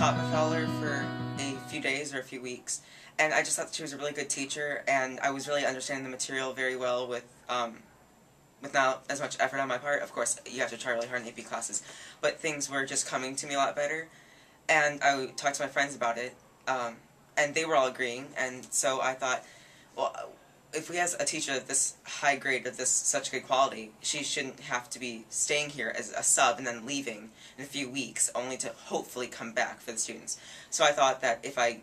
taught with Fowler for a few days or a few weeks, and I just thought that she was a really good teacher, and I was really understanding the material very well with not as much effort on my part. Of course, you have to try really hard in AP classes, but things were just coming to me a lot better, and I talked to my friends about it, and they were all agreeing, and so I thought, well, if we have a teacher of this high grade, of this such good quality, she shouldn't have to be staying here as a sub and then leaving in a few weeks, only to hopefully come back for the students. So I thought that if I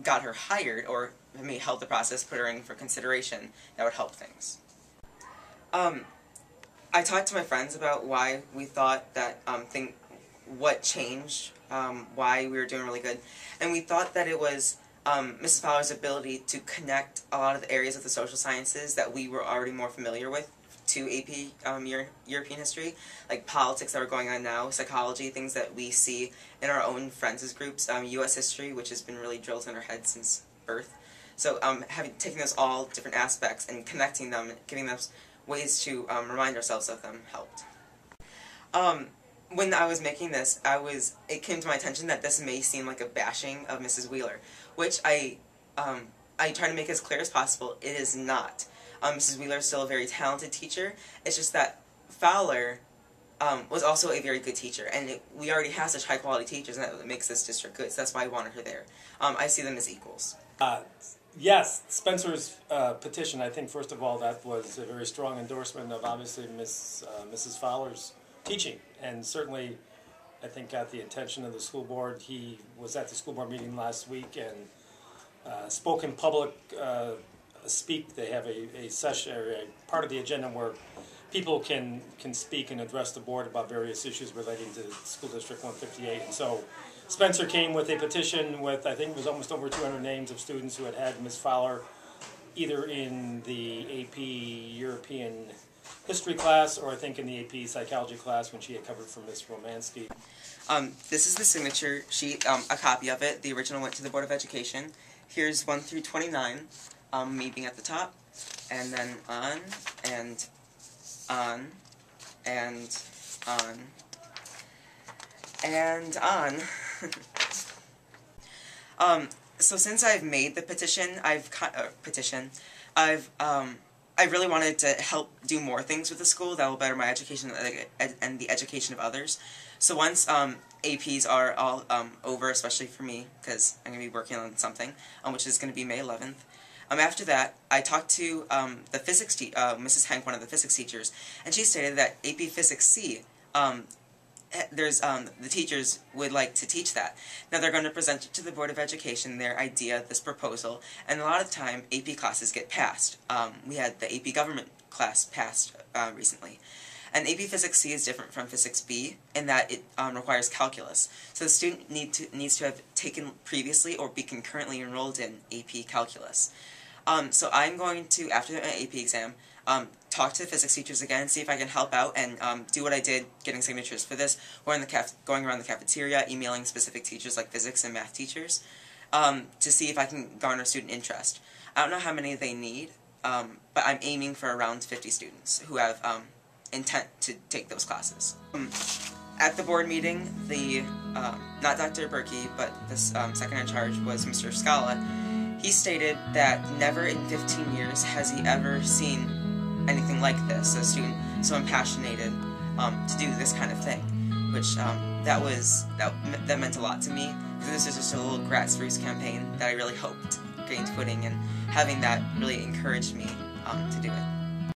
got her hired, or maybe help the process, put her in for consideration, that would help things. I talked to my friends about why we thought that, what changed, why we were doing really good, and we thought that it was Mrs. Fowler's ability to connect a lot of the areas of the social sciences that we were already more familiar with to AP European history, like politics that were going on now, psychology, things that we see in our own friends' groups, U.S. history, which has been really drilled in our heads since birth. So taking those all different aspects and connecting them, giving them ways to remind ourselves of them helped. When I was making this, it came to my attention that this may seem like a bashing of Mrs. Wheeler, which I try to make as clear as possible. It is not. Mrs. Wheeler is still a very talented teacher. It's just that Fowler was also a very good teacher, and we already have such high-quality teachers, and that makes this district good, so that's why I wanted her there. I see them as equals. Yes, Spencer's petition, I think, first of all, that was a very strong endorsement of, obviously, Mrs. Fowler's teaching, and certainly, I think, got the attention of the school board. He was at the school board meeting last week and spoke in public speak. They have a session, or a part of the agenda where people can speak and address the board about various issues relating to School District 158. And so Spencer came with a petition with, I think it was almost over 200 names of students who had Ms. Fowler either in the AP European history class, or I think in the AP psychology class when she had covered for Ms. Romansky. This is the signature sheet, a copy of it. The original went to the Board of Education. Here's 1 through 29, me being at the top, and then on, and on, and on, and on. So since I've made the petition, I really wanted to help do more things with the school that will better my education and the education of others. So once APs are all over, especially for me, because I'm going to be working on something, which is going to be May 11th, after that, I talked to the physics Mrs. Hank, one of the physics teachers, and she stated that AP Physics C, the teachers would like to teach that. Now they're going to present it to the Board of Education, their idea, this proposal, and a lot of time AP classes get passed. We had the AP Government class passed recently. And AP Physics C is different from Physics B in that it requires calculus. So the student needs to have taken previously or be concurrently enrolled in AP Calculus. So I'm going to, after the AP exam, talk to the physics teachers again and see if I can help out and do what I did getting signatures for this, or going around the cafeteria, emailing specific teachers like physics and math teachers, to see if I can garner student interest. I don't know how many they need, but I'm aiming for around 50 students who have intent to take those classes. At the board meeting, not Dr. Berkey, but the second in charge was Mr. Scala. He stated that never in 15 years has he ever seen anything like this, a student so impassionated to do this kind of thing, which that meant a lot to me, because this is just a little grassroots campaign that I really hoped gained footing, and having that really encouraged me to do it.